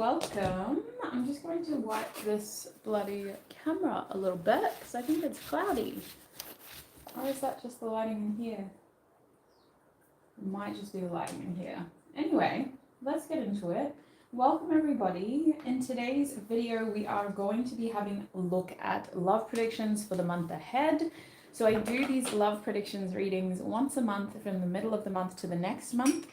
welcome. I'm just going to wipe this bloody camera a little bit because I think it's cloudy. Or is that just the lighting in here? It might just be the lighting in here. Anyway, let's get into it. Welcome everybody. In today's video, we are going to be having a look at love predictions for the month ahead. So I do these love predictions readings once a month from the middle of the month to the next month.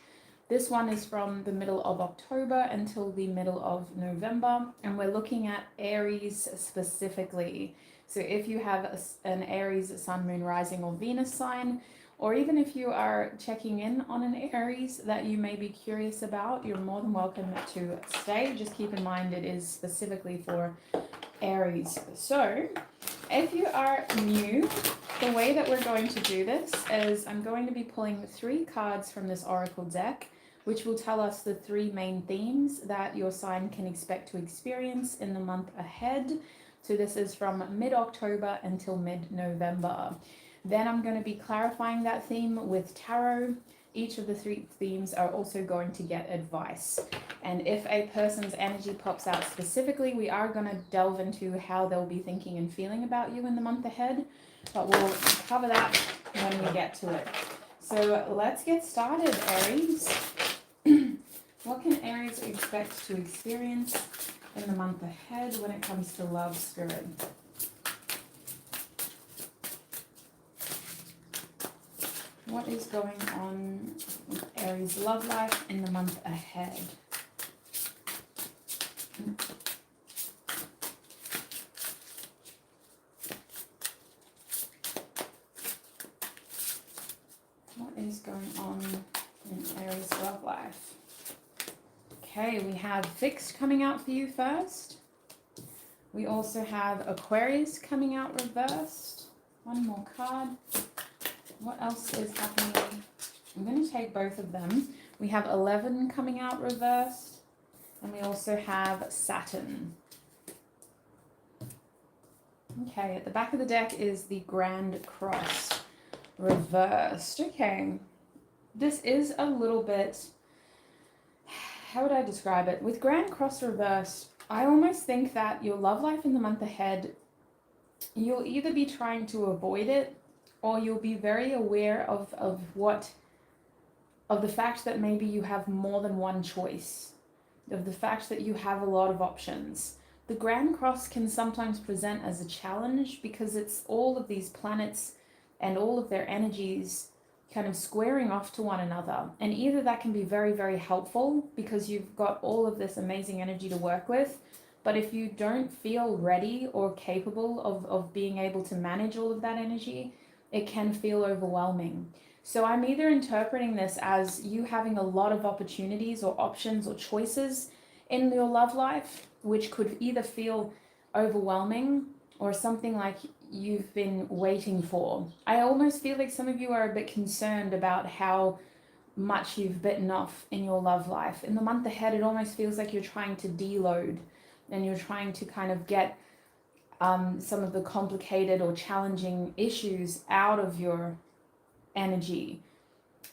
This one is from the middle of October until the middle of November, and we're looking at Aries specifically. So if you have an Aries sun, moon, rising, or Venus sign, or even if you are checking in on an Aries that you may be curious about, you're more than welcome to stay. Just keep in mind it is specifically for Aries. So if you are new, the way that we're going to do this is I'm going to be pulling 3 cards from this oracle deck, which will tell us the 3 main themes that your sign can expect to experience in the month ahead. So this is from mid-October until mid-November. Then I'm going to be clarifying that theme with tarot. Each of the 3 themes are also going to get advice. And if a person's energy pops out specifically, we are going to delve into how they'll be thinking and feeling about you in the month ahead. But we'll cover that when we get to it. So let's get started, Aries. What can Aries expect to experience in the month ahead when it comes to love, spirit? What is going on with Aries' love life in the month ahead? What is going on in Aries' love life? Okay, we have Fixed coming out for you first. We also have Aquarius coming out reversed. One more card. What else is happening? I'm going to take both of them. We have 11 coming out reversed. And we also have Saturn. Okay, at the back of the deck is the Grand Cross reversed. Okay, this is a little bit, how would I describe it? With Grand Cross reversed, I almost think that your love life in the month ahead, you'll either be trying to avoid it, or you'll be very aware of the fact that maybe you have more than one choice, of the fact that you have a lot of options. The Grand Cross can sometimes present as a challenge because it's all of these planets and all of their energies kind of squaring off to one another. And either that can be very, very helpful because you've got all of this amazing energy to work with, but if you don't feel ready or capable of being able to manage all of that energy, it can feel overwhelming. So I'm either interpreting this as you having a lot of opportunities or options or choices in your love life, which could either feel overwhelming or something like you've been waiting for. I almost feel like some of you are a bit concerned about how much you've bitten off in your love life. In the month ahead, it almost feels like you're trying to deload and you're trying to kind of get some of the complicated or challenging issues out of your energy.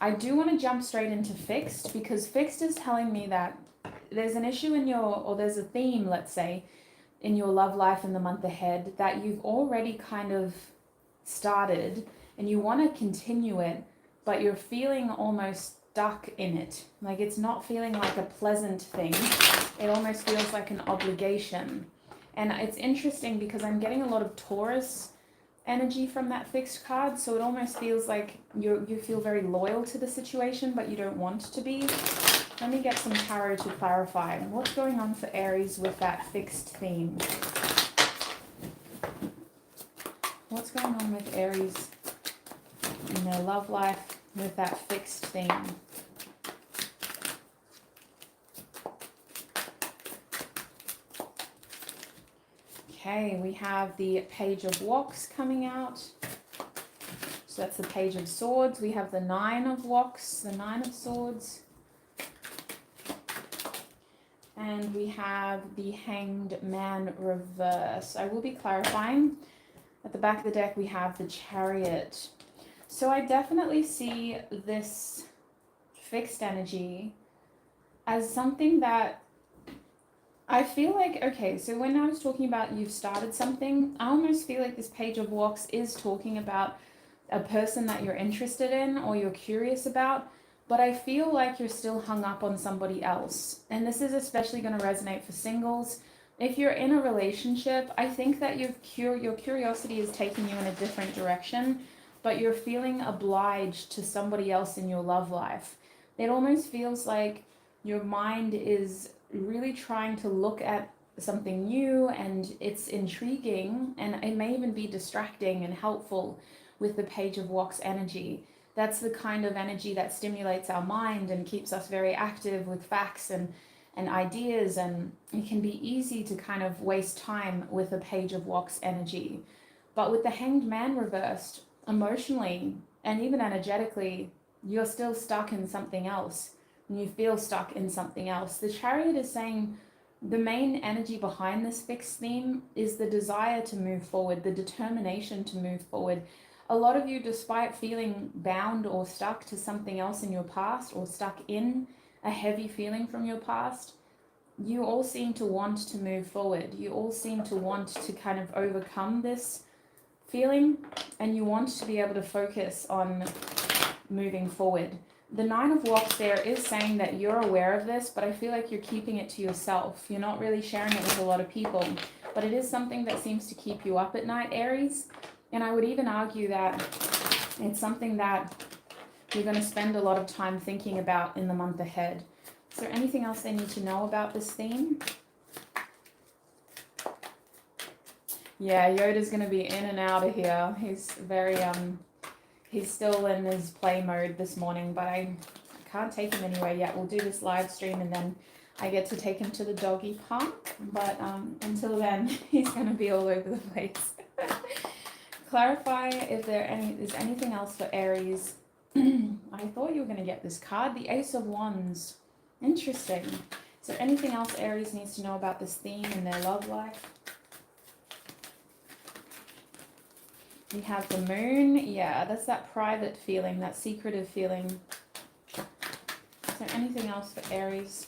I do want to jump straight into Fixed because Fixed is telling me that there's an issue in your, or there's a theme, let's say, in your love life in the month ahead that you've already kind of started and you want to continue it, but you're feeling almost stuck in it. Like it's not feeling like a pleasant thing. It almost feels like an obligation. And it's interesting because I'm getting a lot of Taurus energy from that Fixed card, so it almost feels like you feel very loyal to the situation, but you don't want to be. Let me get some tarot to clarify what's going on for Aries with that Fixed theme. What's going on with Aries in their love life with that Fixed theme? Okay, we have the Page of Wands coming out. So that's the Page of Swords. We have the 9 of Wands, the 9 of Swords. And we have the Hanged Man reverse. I will be clarifying. At the back of the deck, we have the Chariot. So I definitely see this Fixed energy as something that I feel like, okay, so when I was talking about you've started something, I almost feel like this Page of Wands is talking about a person that you're interested in or you're curious about, but I feel like you're still hung up on somebody else. And this is especially going to resonate for singles. If you're in a relationship, I think that your curiosity is taking you in a different direction, but you're feeling obliged to somebody else in your love life. It almost feels like your mind is really trying to look at something new and it's intriguing and it may even be distracting and helpful with the Page of Wands energy. That's the kind of energy that stimulates our mind and keeps us very active with facts and ideas, and it can be easy to kind of waste time with the Page of Wands energy. But with the Hanged Man reversed, emotionally and even energetically, you're still stuck in something else. And you feel stuck in something else. The Chariot is saying the main energy behind this fixed theme is the desire to move forward, the determination to move forward. A lot of you, despite feeling bound or stuck to something else in your past or stuck in a heavy feeling from your past, you all seem to want to move forward. You all seem to want to kind of overcome this feeling, and you want to be able to focus on moving forward. The Nine of Wands there is saying that you're aware of this, but I feel like you're keeping it to yourself. You're not really sharing it with a lot of people, but it is something that seems to keep you up at night, Aries. And I would even argue that it's something that you're going to spend a lot of time thinking about in the month ahead. Is there anything else they need to know about this theme? Yeah, Yoda's going to be in and out of here. He's very, he's still in his play mode this morning, but I can't take him anywhere yet. We'll do this live stream and then I get to take him to the doggy park. But until then, he's going to be all over the place. Clarify if there is anything else for Aries. I thought you were going to get this card, the Ace of Wands. Interesting. Is there anything else Aries needs to know about this theme in their love life? We have the Moon. Yeah, that's that private feeling, that secretive feeling. Is there anything else for Aries?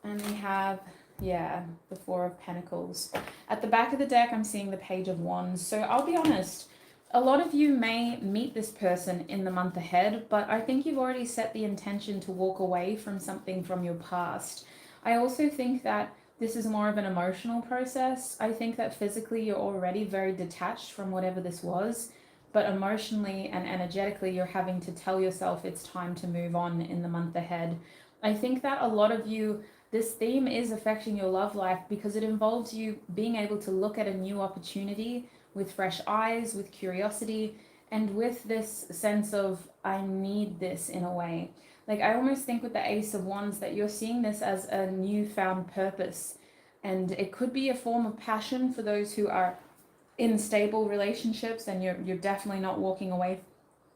And we have, yeah, the Four of Pentacles. At the back of the deck, I'm seeing the Page of Wands. So I'll be honest, a lot of you may meet this person in the month ahead, but I think you've already set the intention to walk away from something from your past. I also think that this is more of an emotional process. I think that physically you're already very detached from whatever this was, but emotionally and energetically you're having to tell yourself it's time to move on in the month ahead. I think that a lot of you, this theme is affecting your love life because it involves you being able to look at a new opportunity with fresh eyes, with curiosity, and with this sense of, I need this in a way. Like, I almost think with the Ace of Wands that you're seeing this as a newfound purpose. And it could be a form of passion for those who are in stable relationships and you're definitely not walking away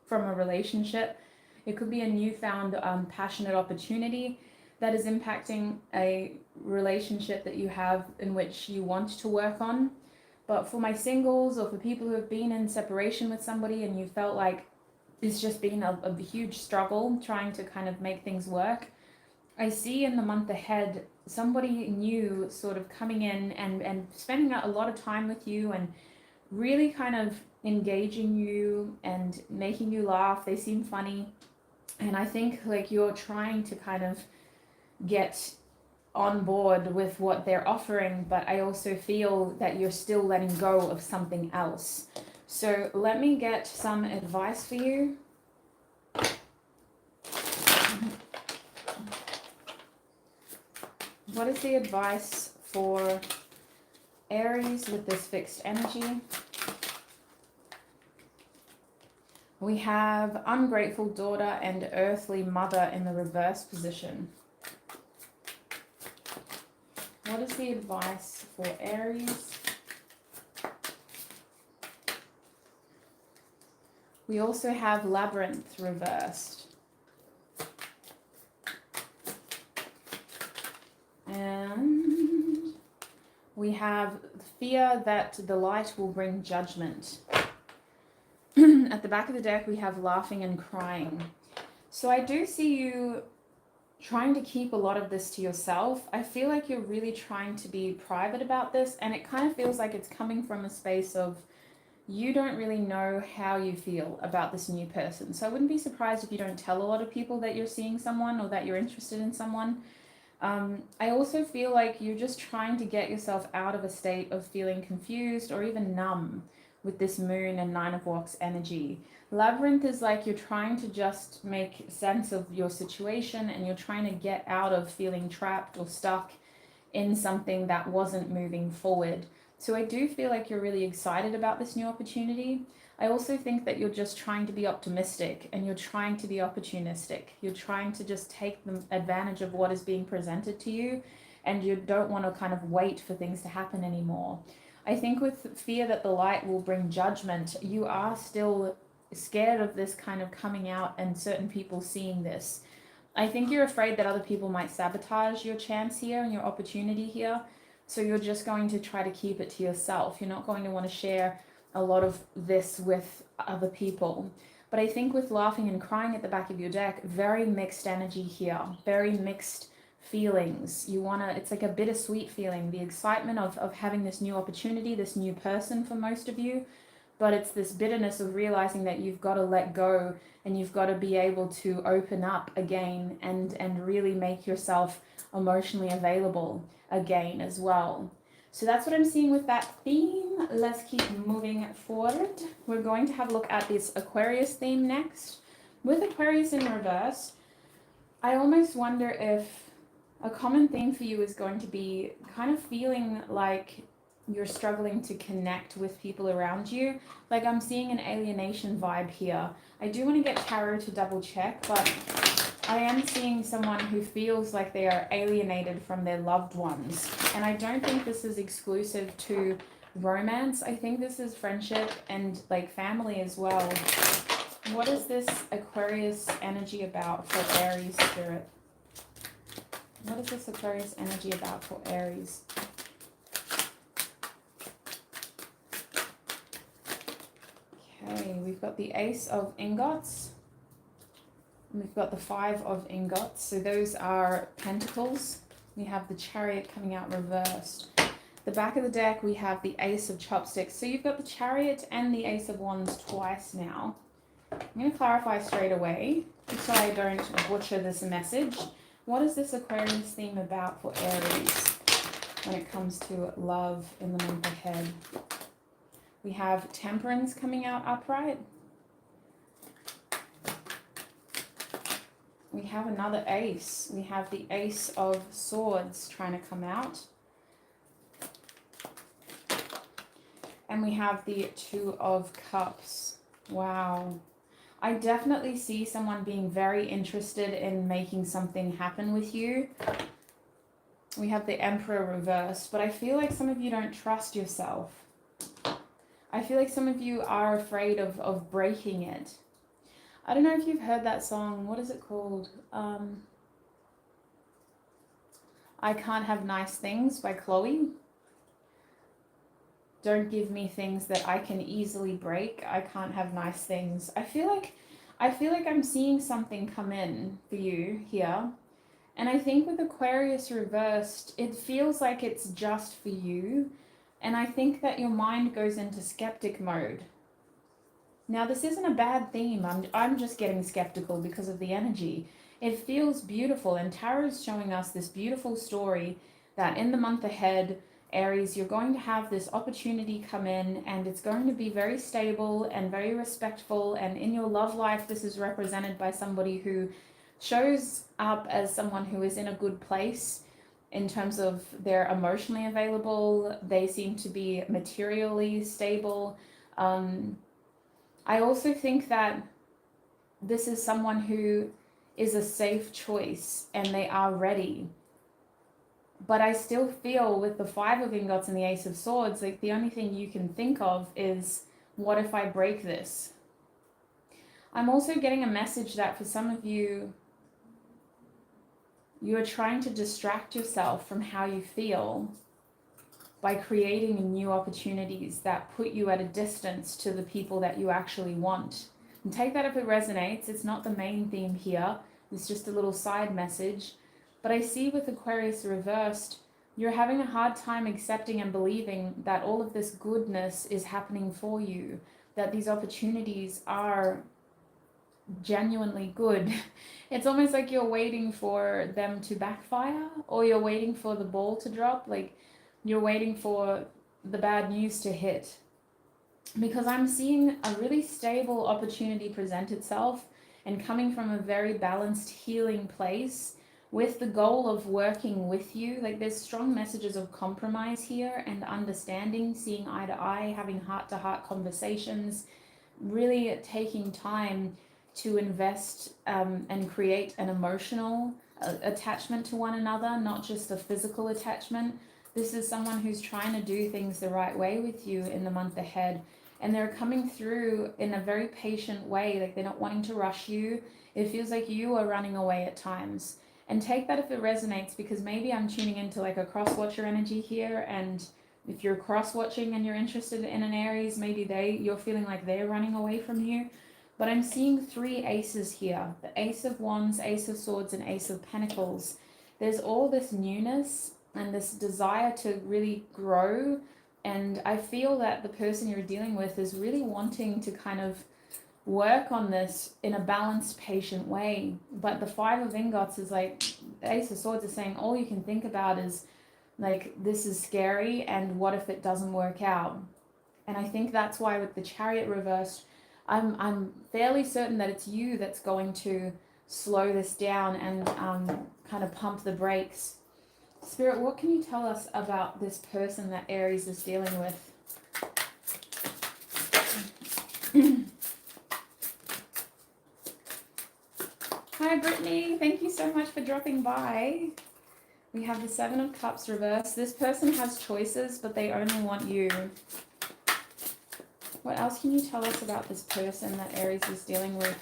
from a relationship. It could be a newfound passionate opportunity that is impacting a relationship that you have in which you want to work on. But for my singles or for people who have been in separation with somebody and you felt like it's just been a huge struggle trying to kind of make things work, I see in the month ahead somebody new sort of coming in and spending a lot of time with you and really kind of engaging you and making you laugh. They seem funny. And I think like you're trying to kind of get on board with what they're offering, but I also feel that you're still letting go of something else. So let me get some advice for you. What is the advice for Aries with this fixed energy? We have ungrateful daughter and earthly mother in the reverse position. What is the advice for Aries? We also have labyrinth reversed. And we have fear that the light will bring judgment. At the back of the deck, we have laughing and crying. So I do see you trying to keep a lot of this to yourself. I feel like you're really trying to be private about this, and it kind of feels like it's coming from a space of you don't really know how you feel about this new person. So I wouldn't be surprised if you don't tell a lot of people that you're seeing someone or that you're interested in someone. I also feel like you're just trying to get yourself out of a state of feeling confused or even numb with this moon and Nine of Wands energy. Labyrinth is like you're trying to just make sense of your situation, and you're trying to get out of feeling trapped or stuck in something that wasn't moving forward. So I do feel like you're really excited about this new opportunity. I also think that you're just trying to be optimistic, and you're trying to be opportunistic. You're trying to just take the advantage of what is being presented to you, and you don't want to kind of wait for things to happen anymore. I think with fear that the light will bring judgment, you are still scared of this kind of coming out and certain people seeing this. I think you're afraid that other people might sabotage your chance here and your opportunity here. So you're just going to try to keep it to yourself. You're not going to want to share a lot of this with other people. But I think with laughing and crying at the back of your deck, very mixed energy here, very mixed feelings. You want to, it's like a bittersweet feeling, the excitement of having this new opportunity, this new person for most of you. But it's this bitterness of realizing that you've got to let go, and you've got to be able to open up again and really make yourself emotionally available again as well. So that's what I'm seeing with that theme. Let's keep moving forward. We're going to have a look at this Aquarius theme next. With Aquarius in reverse, I almost wonder if a common theme for you is going to be kind of feeling like you're struggling to connect with people around you. Like I'm seeing an alienation vibe here. I do want to get tarot to double check, but I am seeing someone who feels like they are alienated from their loved ones. And I don't think this is exclusive to romance. I think this is friendship and like family as well. What is this Aquarius energy about for Aries spirit? What is this Aquarius energy about for Aries? Okay, we've got the Ace of Ingots. And we've got the Five of Ingots. So those are Pentacles. We have the Chariot coming out reversed. The back of the deck, we have the Ace of Chopsticks. So you've got the Chariot and the Ace of Wands twice now. I'm going to clarify straight away, so I don't butcher this message. What is this Aquarius theme about for Aries when it comes to love in the month ahead? We have Temperance coming out upright. We have another ace. We have the Ace of Swords trying to come out. And we have the Two of Cups. Wow. I definitely see someone being very interested in making something happen with you. We have the Emperor reversed, but I feel like some of you don't trust yourself. I feel like some of you are afraid of breaking it. I don't know if you've heard that song. What is it called? I Can't Have Nice Things by Chloe. Don't give me things that I can easily break. I can't have nice things. I feel like I'm seeing something come in for you here. And I think with Aquarius reversed, it feels like it's just for you. And I think that your mind goes into skeptic mode. Now, this isn't a bad theme. I'm just getting skeptical because of the energy. It feels beautiful, and Tarot's showing us this beautiful story that in the month ahead, Aries, you're going to have this opportunity come in, and it's going to be very stable and very respectful. And in your love life, this is represented by somebody who shows up as someone who is in a good place in terms of they're emotionally available. They seem to be materially stable. I also think that this is someone who is a safe choice and they are ready. But I still feel with the Five of Ingots and the Ace of Swords, like the only thing you can think of is, what if I break this? I'm also getting a message that for some of you, you are trying to distract yourself from how you feel by creating new opportunities that put you at a distance to the people that you actually want. And take that if it resonates. It's not the main theme here, It's just a little side message. But I see with Aquarius reversed, you're having a hard time accepting and believing that all of this goodness is happening for you, that these opportunities are genuinely good. It's almost like you're waiting for them to backfire, or you're waiting for the ball to drop, like you're waiting for the bad news to hit. Because I'm seeing a really stable opportunity present itself and coming from a very balanced healing place with the goal of working with you. Like there's strong messages of compromise here and understanding, seeing eye to eye, having heart-to-heart conversations, really taking time to invest and create an emotional attachment to one another, not just a physical attachment. This is someone who's trying to do things the right way with you in the month ahead. And they're coming through in a very patient way. Like they're not wanting to rush you. It feels like you are running away at times. And take that if it resonates, because maybe I'm tuning into like a cross-watcher energy here. And if you're cross-watching and you're interested in an Aries, maybe you're feeling like they're running away from you. But I'm seeing 3 aces here. The Ace of Wands, Ace of Swords, and Ace of Pentacles. There's all this newness and this desire to really grow. And I feel that the person you're dealing with is really wanting to kind of work on this in a balanced, patient way. But the 5 of Ingots is like, the Ace of Swords is saying all you can think about is like, this is scary and what if it doesn't work out? And I think that's why with the Chariot reversed, I'm fairly certain that it's you that's going to slow this down and kind of pump the brakes. Spirit, what can you tell us about this person that Aries is dealing with? Hi, Brittany. Thank you so much for dropping by. We have the 7 of Cups reversed. This person has choices, but they only want you. What else can you tell us about this person that Aries is dealing with?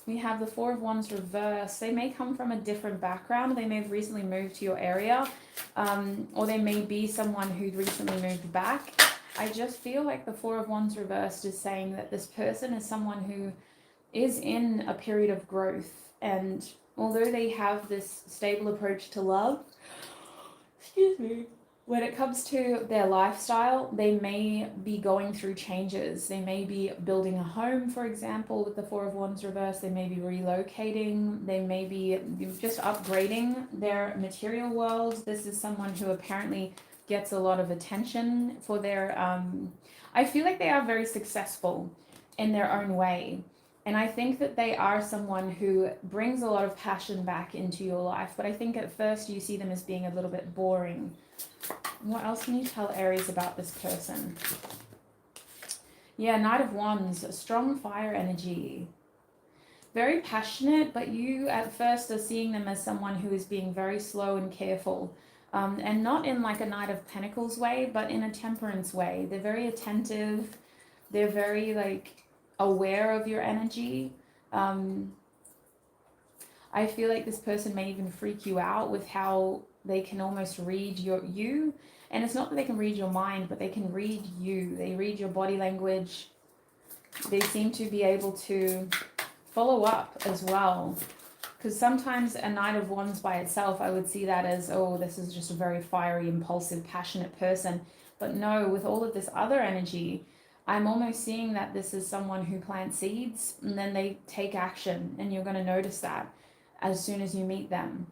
We have the 4 of Wands reversed. They may come from a different background. They may have recently moved to your area, or they may be someone who recently moved back. I just feel like the 4 of Wands reversed is saying that this person is someone who is in a period of growth. And although they have this stable approach to love, excuse me, when it comes to their lifestyle, they may be going through changes. They may be building a home, for example, with the 4 of Wands reversed. They may be relocating. They may be just upgrading their material world. This is someone who apparently gets a lot of attention for their... I feel like they are very successful in their own way. And I think that they are someone who brings a lot of passion back into your life. But I think at first you see them as being a little bit boring. What else can you tell Aries about this person? Yeah, Knight of Wands, a strong fire energy. Very passionate, but you at first are seeing them as someone who is being very slow and careful. And not in like a Knight of Pentacles way, but in a temperance way. They're very attentive. They're very like aware of your energy. I feel like this person may even freak you out with how they can almost read you. And it's not that they can read your mind, but they can read you. They read your body language. They seem to be able to follow up as well. Because sometimes a Knight of Wands by itself, I would see that as, oh, this is just a very fiery, impulsive, passionate person. But no, with all of this other energy, I'm almost seeing that this is someone who plants seeds and then they take action. And you're going to notice that as soon as you meet them.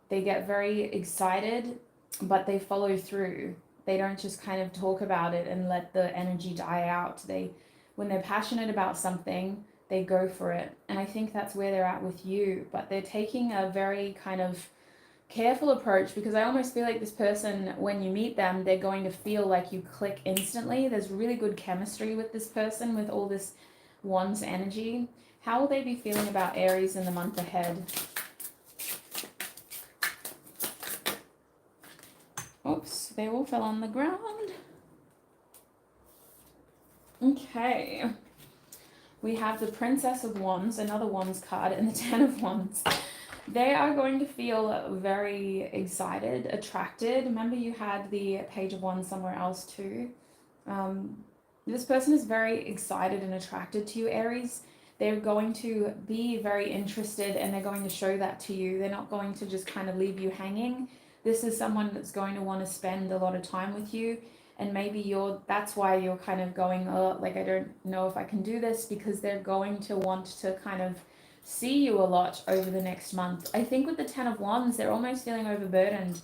They get very excited, but they follow through. They don't just kind of talk about it and let the energy die out. When they're passionate about something, they go for it. And I think that's where they're at with you. But they're taking a very kind of careful approach, because I almost feel like this person, when you meet them, they're going to feel like you click instantly. There's really good chemistry with this person, with all this Wands energy. How will they be feeling about Aries in the month ahead? Oops, they all fell on the ground. Okay. We have the Princess of Wands, another Wands card, and the 10 of Wands. They are going to feel very excited, attracted. Remember you had the Page of Wands somewhere else too. This person is very excited and attracted to you, Aries. they're going to be very interested and they're going to show that to you. They're not going to just kind of leave you hanging. This is someone that's going to want to spend a lot of time with you. And maybe that's why you're kind of going, oh, like, I don't know if I can do this, because they're going to want to kind of see you a lot over the next month. I think with the 10 of Wands, they're almost feeling overburdened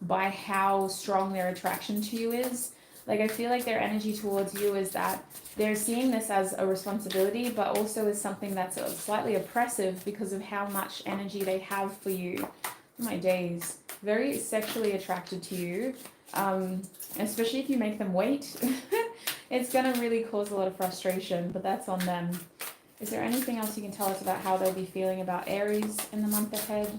by how strong their attraction to you is. Like, I feel like their energy towards you is that they're seeing this as a responsibility, but also as something that's slightly oppressive because of how much energy they have for you. Oh my days. Very sexually attracted to you, especially if you make them wait. It's going to really cause a lot of frustration, but that's on them. Is there anything else you can tell us about how they'll be feeling about Aries in the month ahead?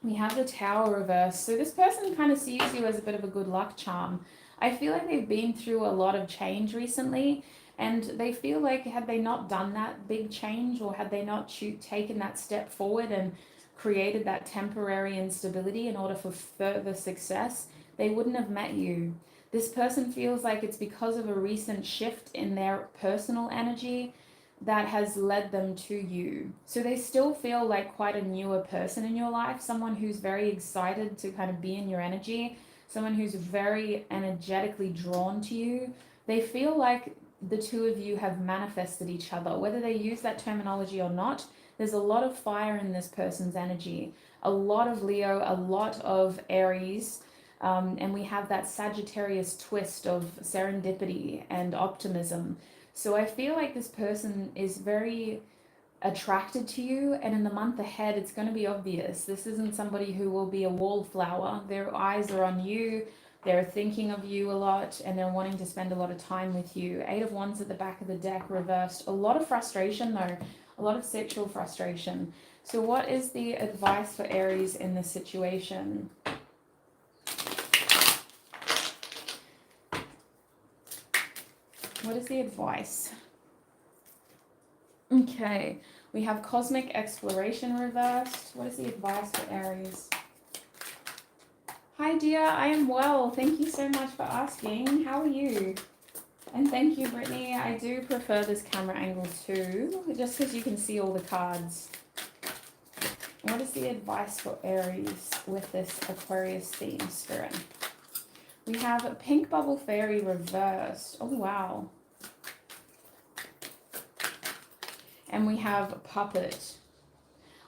We have the Tower reversed. So this person kind of sees you as a bit of a good luck charm. I feel like they've been through a lot of change recently, and they feel like had they not done that big change, or had they not taken that step forward and created that temporary instability in order for further success, they wouldn't have met you. This person feels like it's because of a recent shift in their personal energy that has led them to you. So they still feel like quite a newer person in your life, someone who's very excited to kind of be in your energy, someone who's very energetically drawn to you. They feel like the two of you have manifested each other, whether they use that terminology or not. There's a lot of fire in this person's energy, a lot of Leo, a lot of Aries, and we have that Sagittarius twist of serendipity and optimism. So I feel like this person is very attracted to you, and in the month ahead, it's going to be obvious. This isn't somebody who will be a wallflower. Their eyes are on you. They're thinking of you a lot, and they're wanting to spend a lot of time with you. 8 of Wands at the back of the deck reversed. A lot of frustration though, a lot of sexual frustration. So what is the advice for Aries in this situation? What is the advice? Okay, we have Cosmic Exploration reversed. What is the advice for Aries? Hi dear, I am well. Thank you so much for asking. How are you? And thank you, Brittany. I do prefer this camera angle too, just because you can see all the cards. What is the advice for Aries with this Aquarius theme, Spirit? We have a Pink Bubble Fairy reversed. Oh, wow. And we have Puppet.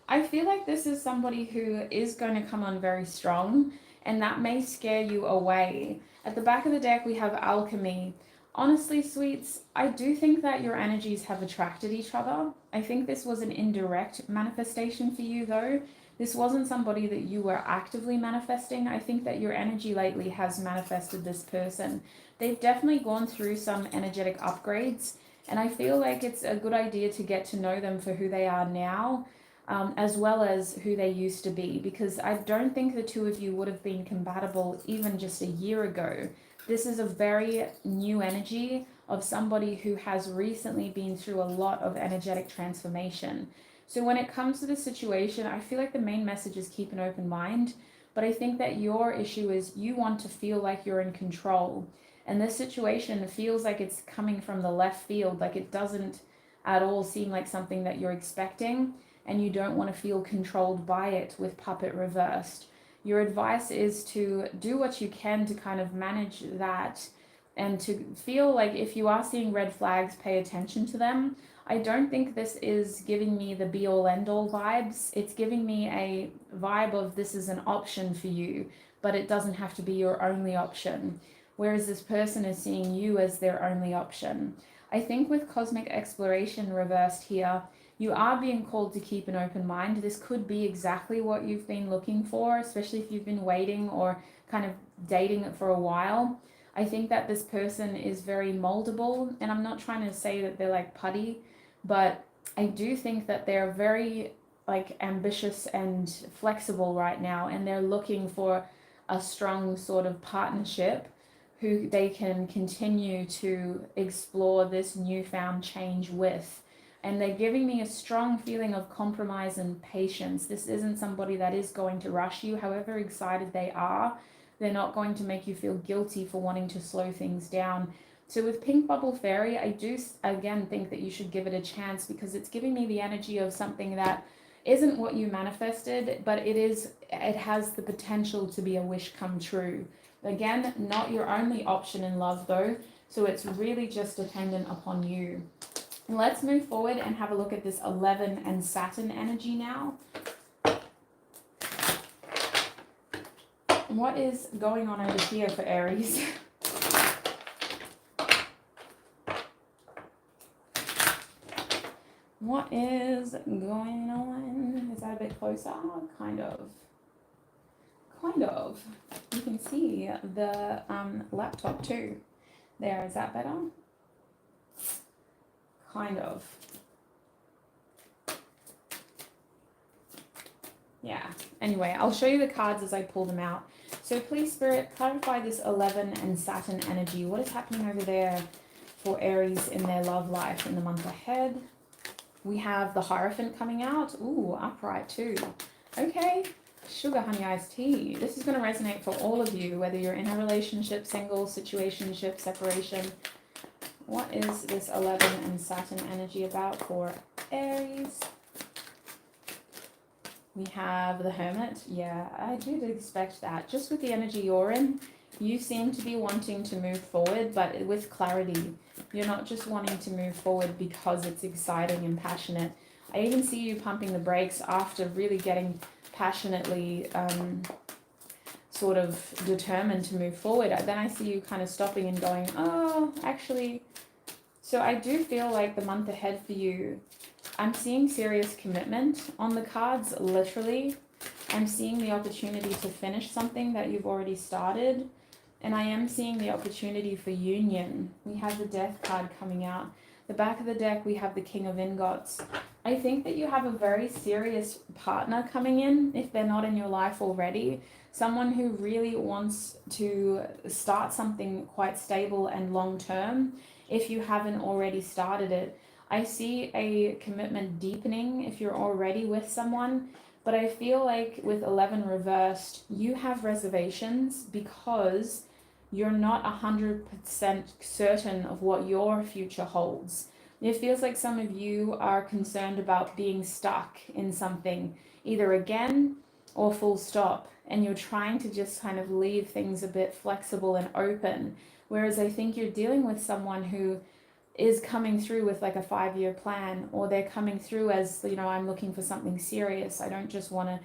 I feel like this is somebody who is going to come on very strong, and that may scare you away. At the back of the deck, we have Alchemy. Honestly, sweets, I do think that your energies have attracted each other. I think this was an indirect manifestation for you, though. This wasn't somebody that you were actively manifesting. I think that your energy lately has manifested this person. They've definitely gone through some energetic upgrades, and I feel like it's a good idea to get to know them for who they are now, as well as who they used to be, because I don't think the two of you would have been compatible even just a year ago. This is a very new energy of somebody who has recently been through a lot of energetic transformation. So when it comes to the situation, I feel like the main message is keep an open mind, but I think that your issue is you want to feel like you're in control. And this situation feels like it's coming from the left field, like it doesn't at all seem like something that you're expecting, and you don't want to feel controlled by it with Puppet reversed. Your advice is to do what you can to kind of manage that, and to feel like if you are seeing red flags, pay attention to them. I don't think this is giving me the be-all end-all vibes. It's giving me a vibe of this is an option for you, but it doesn't have to be your only option. Whereas this person is seeing you as their only option. I think with Cosmic Exploration reversed here, you are being called to keep an open mind. This could be exactly what you've been looking for, especially if you've been waiting or kind of dating it for a while. I think that this person is very moldable, and I'm not trying to say that they're like putty, but I do think that they're very like ambitious and flexible right now, and they're looking for a strong sort of partnership who they can continue to explore this newfound change with. And they're giving me a strong feeling of compromise and patience. This isn't somebody that is going to rush you. However excited they are, they're not going to make you feel guilty for wanting to slow things down. So with Pink Bubble Fairy, I do again think that you should give it a chance, because it's giving me the energy of something that isn't what you manifested, but it has the potential to be a wish come true. Again, not your only option in love though, so it's really just dependent upon you. Let's move forward and have a look at this 11 and Saturn energy now. What is going on over here for Aries? What is going on? Is that a bit closer? Kind of. Kind of. You can see the laptop too. There, is that better? Kind of. Yeah. Anyway, I'll show you the cards as I pull them out. So please, Spirit, clarify this 11 and Saturn energy. What is happening over there for Aries in their love life in the month ahead? We have the Hierophant coming out. Ooh, upright too. Okay. Sugar honey iced tea. This is going to resonate for all of you, whether you're in a relationship, single, situationship, separation. What is this 11 and Saturn energy about for Aries? We have the Hermit. Yeah, I did expect that. Just with the energy you're in, you seem to be wanting to move forward, but with clarity. You're not just wanting to move forward because it's exciting and passionate. I even see you pumping the brakes after really getting passionately sort of determined to move forward. Then I see you kind of stopping and going, oh, actually. So I do feel like the month ahead for you, I'm seeing serious commitment on the cards, literally. I'm seeing the opportunity to finish something that you've already started. And I am seeing the opportunity for union. We have the Death card coming out. The back of the deck, we have the King of Ingots. I think that you have a very serious partner coming in, if they're not in your life already. Someone who really wants to start something quite stable and long-term, if you haven't already started it. I see a commitment deepening if you're already with someone, but I feel like with 11 reversed, you have reservations because you're not 100% certain of what your future holds. It feels like some of you are concerned about being stuck in something, either again or full stop, and you're trying to just kind of leave things a bit flexible and open. Whereas I think you're dealing with someone who is coming through with like a 5-year plan, or they're coming through as, you know, I'm looking for something serious. I don't just want to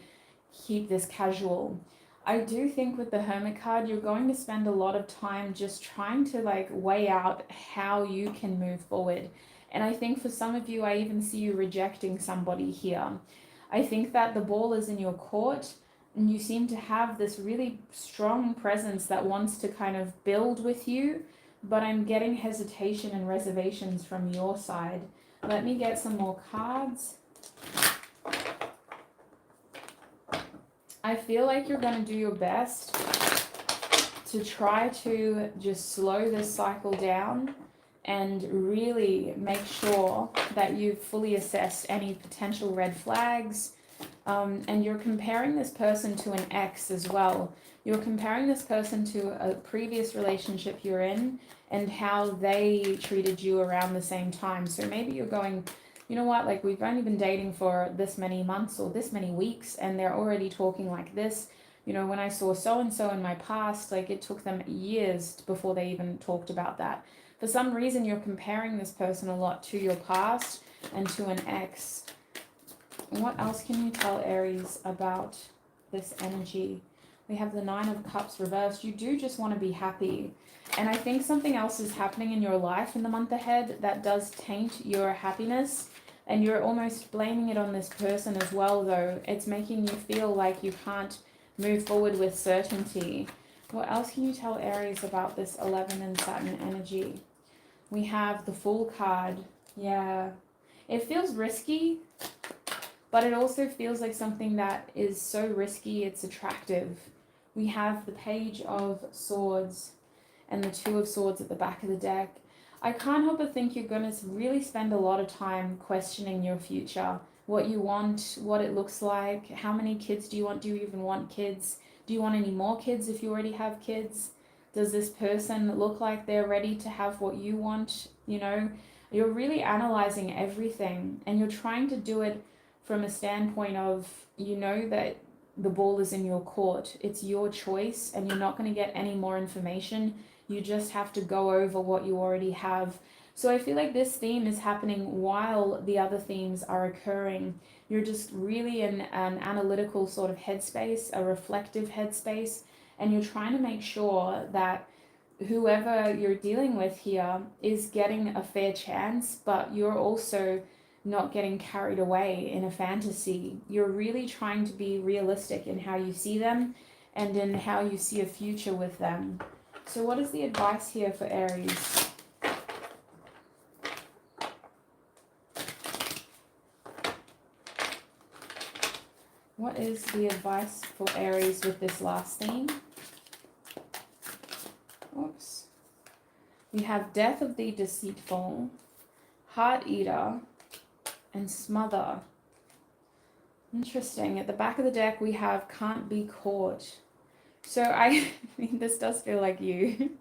keep this casual. I do think with the Hermit card, you're going to spend a lot of time just trying to like weigh out how you can move forward. And I think for some of you, I even see you rejecting somebody here. I think that the ball is in your court, and you seem to have this really strong presence that wants to kind of build with you, but I'm getting hesitation and reservations from your side. Let me get some more cards. I feel like you're going to do your best to try to just slow this cycle down and really make sure that you've fully assessed any potential red flags. And you're comparing this person to an ex as well. You're comparing this person to a previous relationship you're in and how they treated you around the same time. So maybe you're going, you know what, like we've only been dating for this many months or this many weeks, and they're already talking like this. You know, when I saw so-and-so in my past, like it took them years before they even talked about that. For some reason, you're comparing this person a lot to your past and to an ex. What else can you tell Aries about this energy? We have the 9 of Cups reversed. You do just want to be happy. And I think something else is happening in your life in the month ahead that does taint your happiness. And you're almost blaming it on this person as well, though. It's making you feel like you can't move forward with certainty. What else can you tell Aries about this 11 and Saturn energy? We have the Fool card. Yeah. It feels risky, but it also feels like something that is so risky, it's attractive. We have the Page of Swords and the 2 of Swords at the back of the deck. I can't help but think you're going to really spend a lot of time questioning your future, what you want, what it looks like, how many kids do you want, do you even want kids, do you want any more kids if you already have kids? Does this person look like they're ready to have what you want? You know, you're really analyzing everything, and you're trying to do it from a standpoint of, you know, that the ball is in your court. It's your choice, and you're not going to get any more information. You just have to go over what you already have. So I feel like this theme is happening while the other themes are occurring. You're just really in an analytical sort of headspace, a reflective headspace, and you're trying to make sure that whoever you're dealing with here is getting a fair chance, but you're also not getting carried away in a fantasy. You're really trying to be realistic in how you see them and in how you see a future with them. So what is the advice here for Aries? What is the advice for Aries with this last theme? Oops. We have Death of the Deceitful, Heart Eater, and Smother. Interesting. At the back of the deck, we have Can't Be Caught. So I mean, this does feel like you.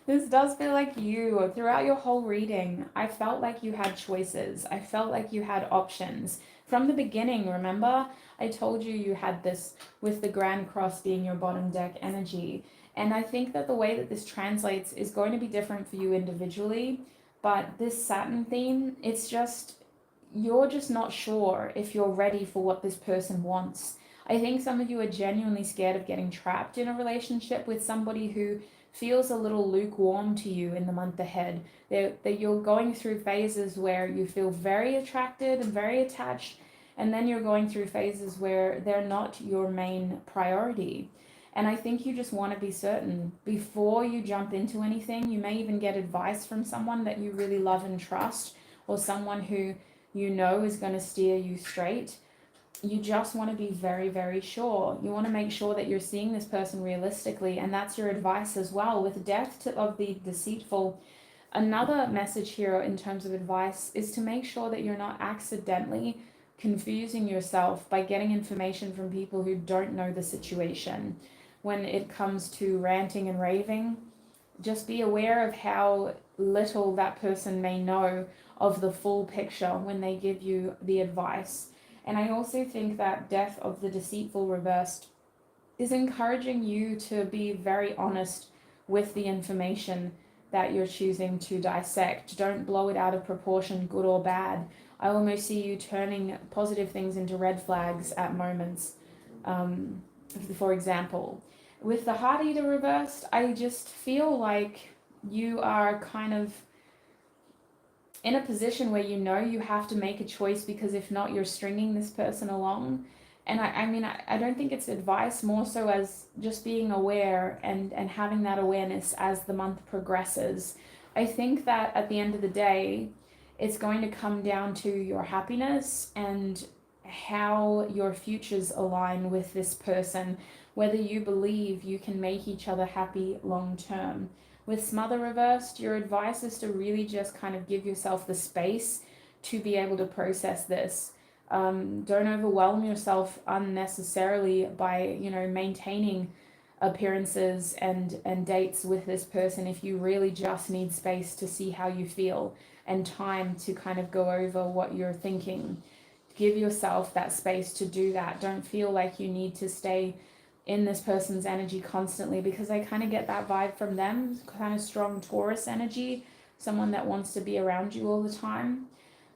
This does feel like you. Throughout your whole reading, I felt like you had choices. I felt like you had options. From the beginning, remember? I told you you had this with the Grand Cross being your bottom deck energy. And I think that the way that this translates is going to be different for you individually. But this Saturn theme, it's just, you're just not sure if you're ready for what this person wants. I think some of you are genuinely scared of getting trapped in a relationship with somebody who feels a little lukewarm to you in the month ahead. That you're going through phases where you feel very attracted and very attached, and then you're going through phases where they're not your main priority. And I think you just want to be certain before you jump into anything. You may even get advice from someone that you really love and trust, or someone who you know is going to steer you straight. You just want to be very, very sure. You want to make sure that you're seeing this person realistically, and that's your advice as well. With Death of the Deceitful, another message here in terms of advice is to make sure that you're not accidentally confusing yourself by getting information from people who don't know the situation. When it comes to ranting and raving, just be aware of how little that person may know of the full picture when they give you the advice. And I also think that Death of the Deceitful reversed is encouraging you to be very honest with the information that you're choosing to dissect. Don't blow it out of proportion, good or bad. I almost see you turning positive things into red flags at moments. For example, with the Heart Eater reversed, I just feel like you are kind of in a position where you know you have to make a choice, because if not, you're stringing this person along. And I don't think it's advice, more so as just being aware and having that awareness as the month progresses. I think that at the end of the day, it's going to come down to your happiness and how your futures align with this person, whether you believe you can make each other happy long term. With Smother reversed, your advice is to really just kind of give yourself the space to be able to process this. Don't overwhelm yourself unnecessarily by, maintaining appearances and dates with this person if you really just need space to see how you feel and time to kind of go over what you're thinking. Give yourself that space to do that. Don't feel like you need to stay in this person's energy constantly, because I kind of get that vibe from them, kind of strong Taurus energy, someone that wants to be around you all the time.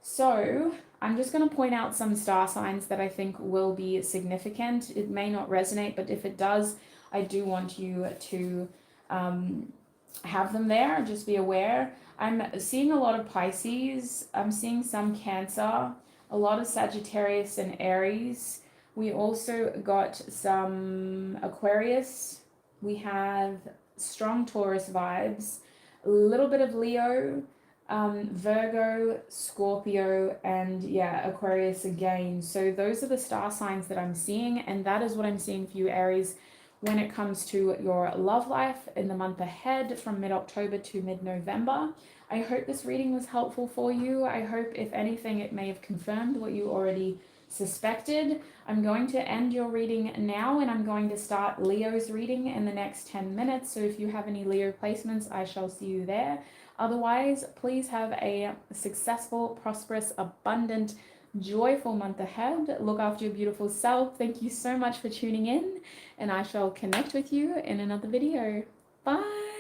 So I'm just going to point out some star signs that I think will be significant. It may not resonate, but if it does, I do want you to have them there. Just be aware. I'm seeing a lot of Pisces. I'm seeing some Cancer, a lot of Sagittarius and Aries. We also got some Aquarius. We have strong Taurus vibes, a little bit of Leo, Virgo, Scorpio, and Aquarius again. So those are the star signs that I'm seeing, and that is what I'm seeing for you, Aries, when it comes to your love life in the month ahead from mid-October to mid-November. I hope this reading was helpful for you. I hope, if anything, it may have confirmed what you already suspected. I'm going to end your reading now, and I'm going to start Leo's reading in the next 10 minutes. So if you have any Leo placements, I shall see you there. Otherwise, please have a successful, prosperous, abundant, joyful month ahead. Look after your beautiful self. Thank you so much for tuning in, and I shall connect with you in another video. Bye.